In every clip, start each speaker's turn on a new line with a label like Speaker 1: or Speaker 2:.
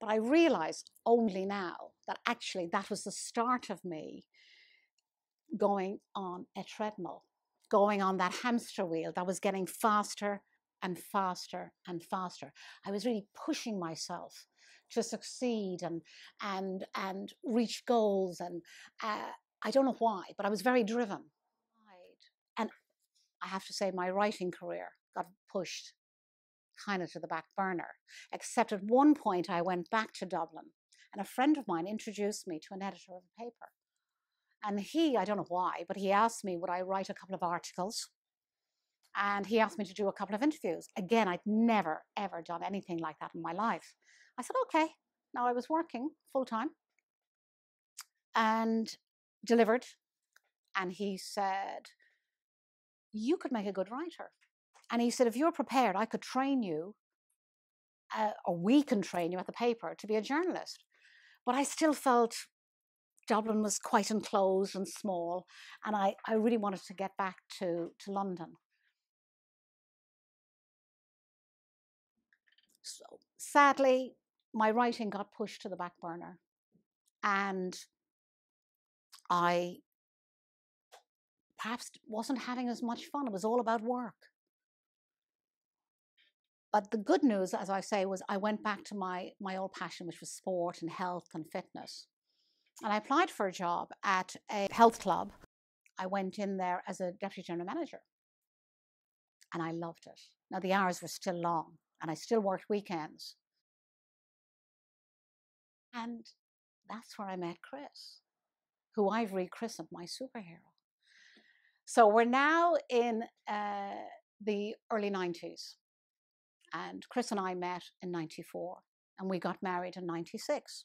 Speaker 1: But I realized only now that actually that was the start of me going on a treadmill, going on that hamster wheel that was getting faster and faster and faster. I was really pushing myself to succeed and reach goals, and I don't know why, but I was very driven. And I have to say, my writing career got pushed kind of to the back burner, except at one point I went back to Dublin, and a friend of mine introduced me to an editor of a paper. And he, I don't know why, but he asked me would I write a couple of articles, and he asked me to do a couple of interviews. Again, I'd never, ever done anything like that in my life. I said, okay. Now I was working full time and delivered. And he said, you could make a good writer. And he said, if you're prepared, I could train you, or we can train you at the paper to be a journalist. But I still felt Dublin was quite enclosed and small, and I really wanted to get back to London. So sadly, my writing got pushed to the back burner, and I perhaps wasn't having as much fun. It was all about work. But the good news, as I say, was I went back to my old passion, which was sport and health and fitness. And I applied for a job at a health club. I went in there as a deputy general manager, and I loved it. Now, the hours were still long, and I still worked weekends. And that's where I met Chris, who I've rechristened my superhero. So we're now in the early 90s. And Chris and I met in 94, and we got married in 96.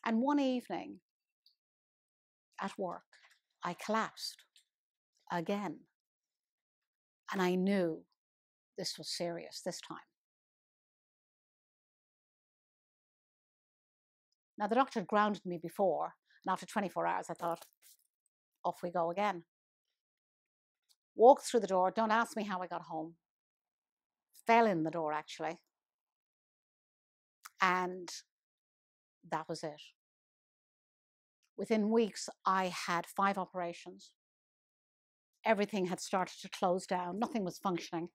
Speaker 1: And one evening at work, I collapsed again. And I knew this was serious this time. Now, the doctor had grounded me before, and after 24 hours, I thought, off we go again. Walked through the door, don't ask me how I got home. Fell in the door, actually. And that was it. Within weeks, I had 5 operations. Everything had started to close down. Nothing was functioning.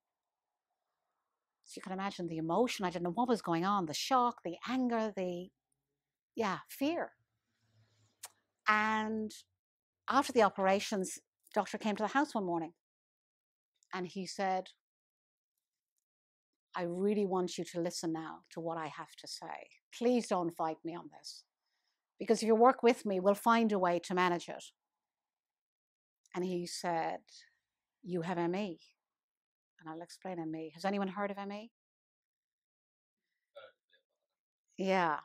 Speaker 1: So you can imagine the emotion. I didn't know what was going on, the shock, the anger, fear. And after the operations, the doctor came to the house one morning, and he said, I really want you to listen now to what I have to say. Please don't fight me on this, because if you work with me, we'll find a way to manage it. And he said, you have ME. And I'll explain ME. Has anyone heard of ME? Yeah.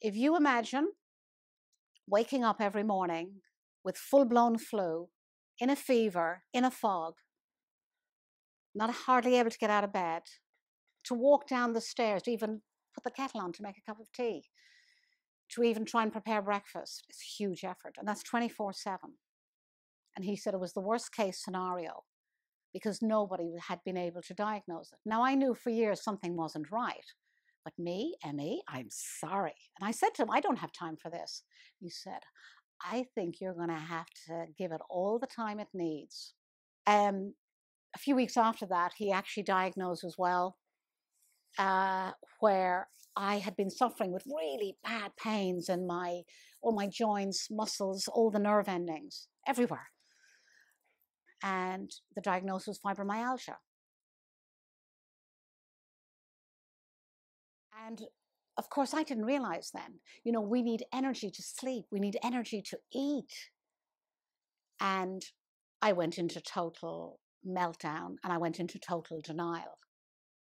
Speaker 1: If you imagine waking up every morning with full-blown flu, in a fever, in a fog, not hardly able to get out of bed, to walk down the stairs, to even put the kettle on to make a cup of tea, to even try and prepare breakfast, it's a huge effort. And that's 24/7. And he said it was the worst case scenario because nobody had been able to diagnose it. Now, I knew for years something wasn't right. But me, ME, I'm sorry. And I said to him, I don't have time for this. He said, I think you're going to have to give it all the time it needs. A few weeks after that, he actually diagnosed as well, where I had been suffering with really bad pains in all my joints, muscles, all the nerve endings, everywhere. And the diagnosis was fibromyalgia. And of course, I didn't realize then, we need energy to sleep. We need energy to eat. And I went into total meltdown, and I went into total denial,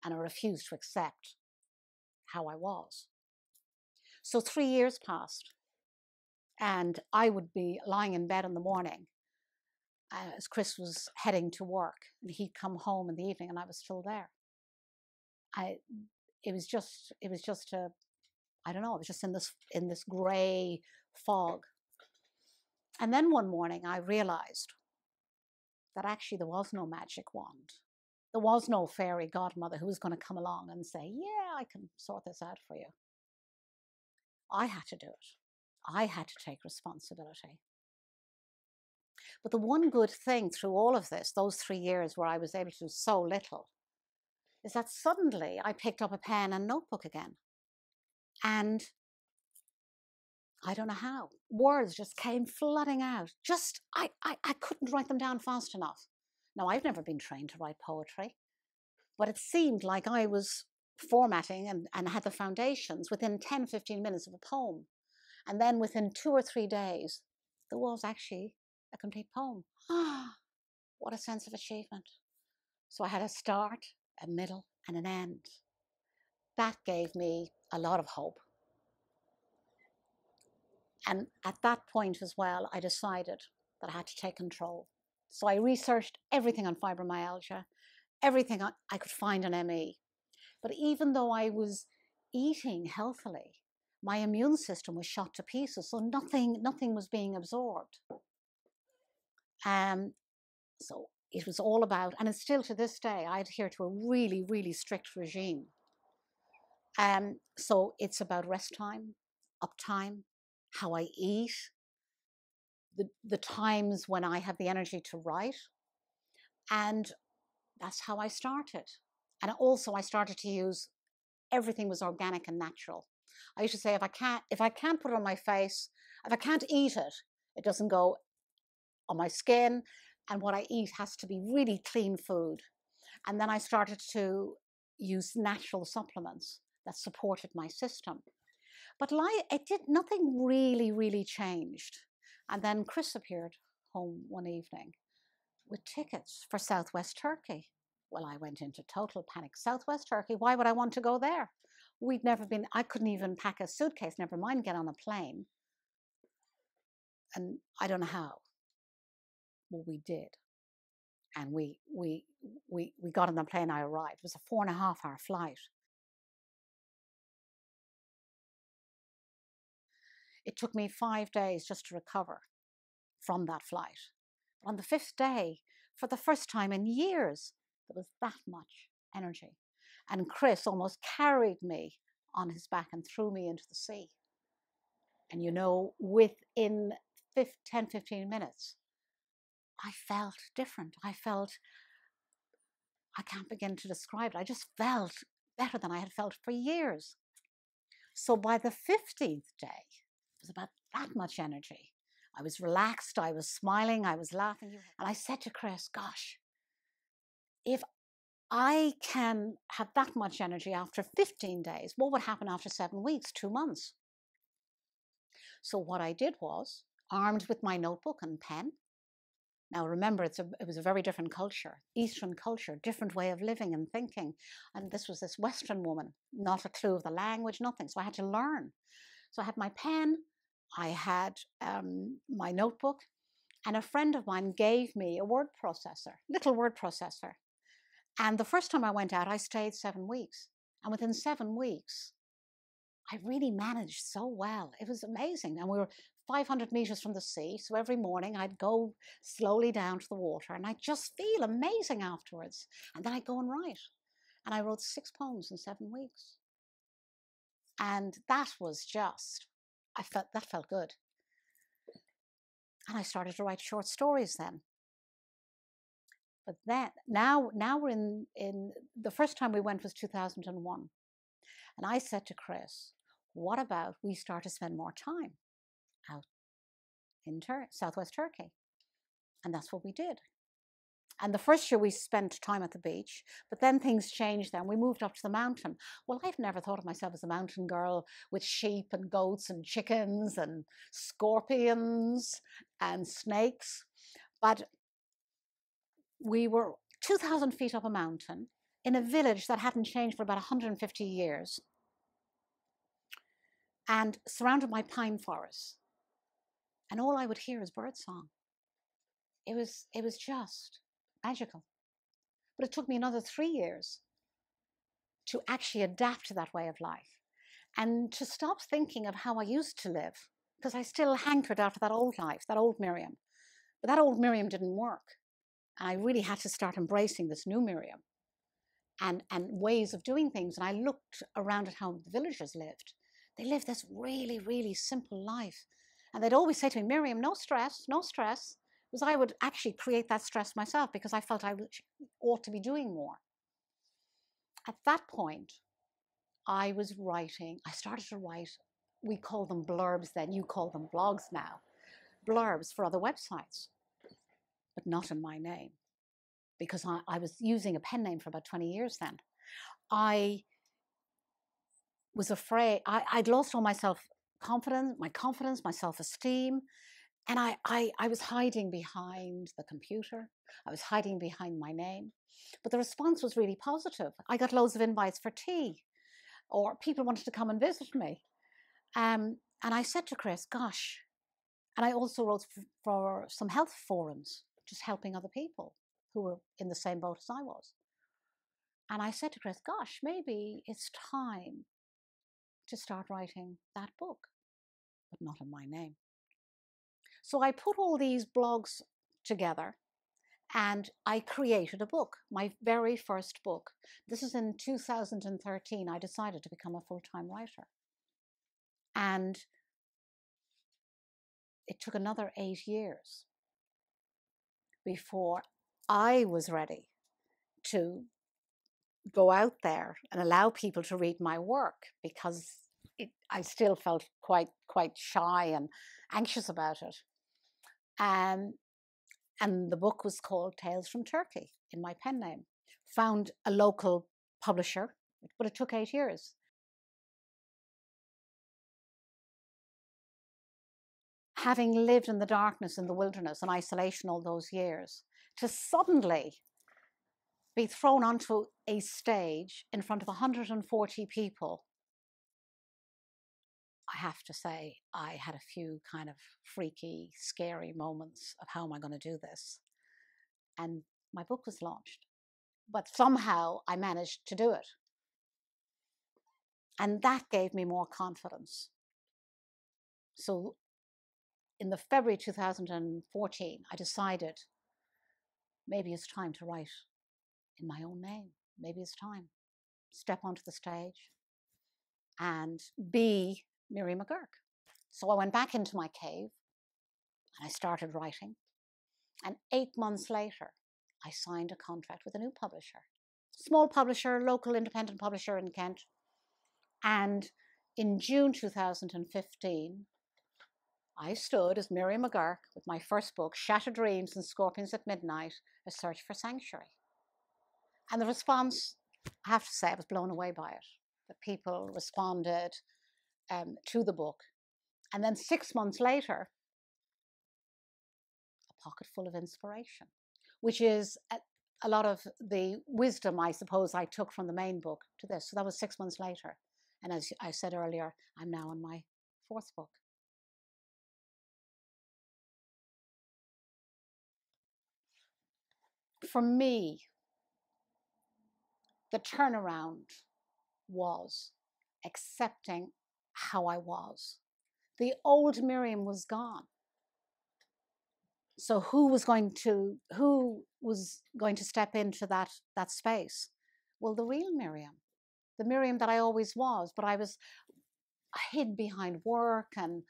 Speaker 1: and I refused to accept how I was. So 3 years passed, and I would be lying in bed in the morning as Chris was heading to work, and he'd come home in the evening, and I was still there. It was just I don't know, it was just in this gray fog. And then one morning I realized that actually there was no magic wand. There was no fairy godmother who was going to come along and say, yeah, I can sort this out for you. I had to do it. I had to take responsibility. But the one good thing through all of this, those 3 years where I was able to do so little, is that suddenly I picked up a pen and notebook again. And I don't know how, words just came flooding out. I couldn't write them down fast enough. Now, I've never been trained to write poetry, but it seemed like I was formatting and had the foundations within 10, 15 minutes of a poem. And then within 2 or 3 days, there was actually a complete poem. Ah, what a sense of achievement. So I had a start, a middle, and an end. That gave me a lot of hope. And at that point as well, I decided that I had to take control. So I researched everything on fibromyalgia, everything I could find on ME. But even though I was eating healthily, my immune system was shot to pieces, so nothing was being absorbed. So it was all about, and it's still to this day, I adhere to a really, really strict regime. So it's about rest time, uptime, how I eat, the times when I have the energy to write. And that's how I started. And also I started to use, everything was organic and natural. I used to say, if I can't put it on my face, if I can't eat it, it doesn't go on my skin. And what I eat has to be really clean food. And then I started to use natural supplements that supported my system. But nothing really changed. And then Chris appeared home one evening with tickets for Southwest Turkey. Well, I went into total panic. Southwest Turkey, why would I want to go there? We'd never been, I couldn't even pack a suitcase, never mind get on a plane. And I don't know how. Well, we did. And we got on the plane, I arrived. It was a 4.5-hour flight. It took me 5 days just to recover from that flight. On the 5th day, for the first time in years, there was that much energy. And Chris almost carried me on his back and threw me into the sea. And you know, within 10, 15 minutes, I felt different. I can't begin to describe it. I just felt better than I had felt for years. So by the 15th day, it was about that much energy. I was relaxed, I was smiling, I was laughing. And I said to Chris, gosh, if I can have that much energy after 15 days, what would happen after 7 weeks, 2 months? So what I did was, armed with my notebook and pen. Now remember, it was a very different culture, Eastern culture, different way of living and thinking. And this was this Western woman, not a clue of the language, nothing. So I had to learn. So I had my pen, I had my notebook, and a friend of mine gave me a word processor, little word processor. And the first time I went out, I stayed 7 weeks. And within 7 weeks, I really managed so well. It was amazing. And we were 500 meters from the sea. So every morning I'd go slowly down to the water and I'd just feel amazing afterwards. And then I'd go and write. And I wrote 6 poems in 7 weeks. And that was just, that felt good. And I started to write short stories then. But then, now we're in the first time we went was 2001. And I said to Chris, what about we start to spend more time out in Southwest Turkey? And that's what we did. And the first year we spent time at the beach, but then things changed then. We moved up to the mountain. Well, I've never thought of myself as a mountain girl with sheep and goats and chickens and scorpions and snakes. But we were 2,000 feet up a mountain in a village that hadn't changed for about 150 years and surrounded by pine forests. And all I would hear is birdsong. It was just magical. But it took me another 3 years to actually adapt to that way of life and to stop thinking of how I used to live, because I still hankered after that old life, that old Miriam. But that old Miriam didn't work. And I really had to start embracing this new Miriam. and ways of doing things. And I looked around at how the villagers lived. They lived this really, really simple life. And they'd always say to me, Miriam, no stress, no stress. Because I would actually create that stress myself because I felt I ought to be doing more. At that point, I was writing, I started to write, we call them blurbs then, you call them blogs now, blurbs for other websites, but not in my name, because I was using a pen name for about 20 years then. I was afraid, I'd lost all my self-confidence, my self-esteem, and I was hiding behind the computer. I was hiding behind my name. But the response was really positive. I got loads of invites for tea, or people wanted to come and visit me. And I said to Chris, gosh, and I also wrote for some health forums, just helping other people who were in the same boat as I was. And I said to Chris, gosh, maybe it's time to start writing that book, but not in my name. So I put all these blogs together and I created a book, my very first book. This is in 2013. I decided to become a full-time writer. And it took another 8 years before I was ready to go out there and allow people to read my work, because I still felt quite shy and anxious about it. And the book was called Tales from Turkey, in my pen name. Found a local publisher, but it took 8 years. Having lived in the darkness, in the wilderness, and isolation all those years, to suddenly be thrown onto a stage in front of 140 people, I have to say, I had a few kind of freaky, scary moments of how am I going to do this? And my book was launched, but somehow I managed to do it. And that gave me more confidence. So in the February 2014, I decided maybe it's time to write in my own name. Maybe it's time. Step onto the stage and be Miriam McGuirk. So I went back into my cave and I started writing. And 8 months later, I signed a contract with a new publisher. Small publisher, local independent publisher in Kent. And in June 2015, I stood as Miriam McGuirk with my first book, Shattered Dreams and Scorpions at Midnight, A Search for Sanctuary. And the response, I have to say, I was blown away by it. The people responded to the book. And then 6 months later, a pocket full of inspiration, which is a lot of the wisdom, I suppose, I took from the main book to this. So that was 6 months later. And as I said earlier, I'm now on my 4th book. For me, the turnaround was accepting how I was. The old Miriam was gone. So who was going to step into that space? Well, the real Miriam, the Miriam that I always was, but I was hid behind work and,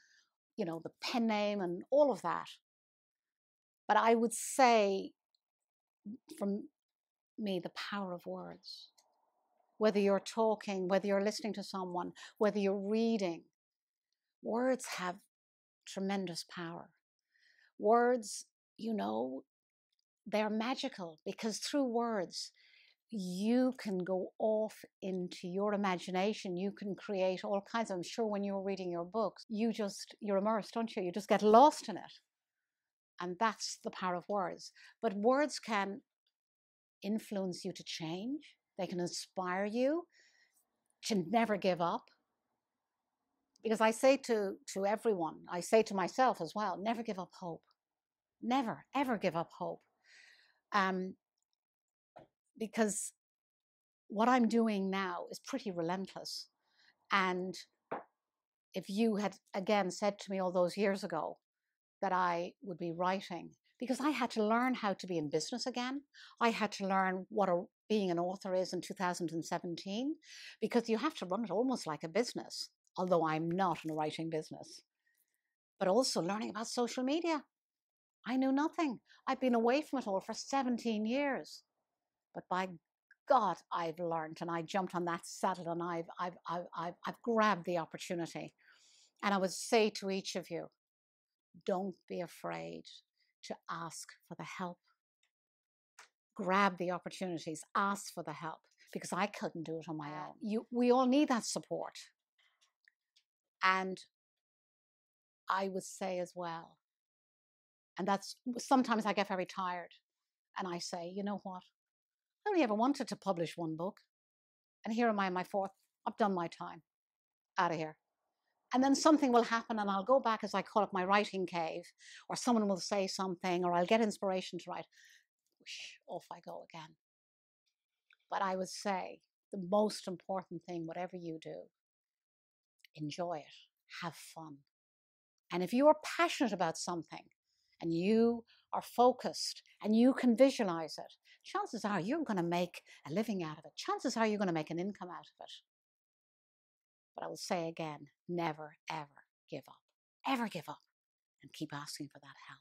Speaker 1: the pen name and all of that. But I would say, from me, the power of words. Whether you're talking, whether you're listening to someone, whether you're reading, words have tremendous power. Words, they're magical, because through words, you can go off into your imagination. You can create all kinds of, I'm sure when you're reading your books, you're immersed, don't you? You just get lost in it. And that's the power of words. But words can influence you to change. They can inspire you to never give up. Because I say to everyone, I say to myself as well, never give up hope. Never, ever give up hope. Because what I'm doing now is pretty relentless. And if you had, again, said to me all those years ago that I would be writing because I had to learn how to be in business again. I had to learn what being an author is in 2017, because you have to run it almost like a business, although I'm not in a writing business. But also learning about social media. I knew nothing. I've been away from it all for 17 years. But by God, I've learned, and I jumped on that saddle, and I've grabbed the opportunity. And I would say to each of you, don't be afraid to ask for the help. Grab the opportunities, ask for the help, because I couldn't do it on my own. We all need that support. And I would say as well, and that's sometimes I get very tired, and I say, you know what? I only ever wanted to publish one book, and here am I in my fourth. I've done my time. Out of here. And then something will happen, and I'll go back, as I call it, my writing cave, or someone will say something, or I'll get inspiration to write. Whoosh, off I go again. But I would say the most important thing, whatever you do, enjoy it, have fun. And if you are passionate about something and you are focused and you can visualize it, chances are you're going to make a living out of it. Chances are you're going to make an income out of it. But I will say again, never, ever give up. Ever give up, and keep asking for that help.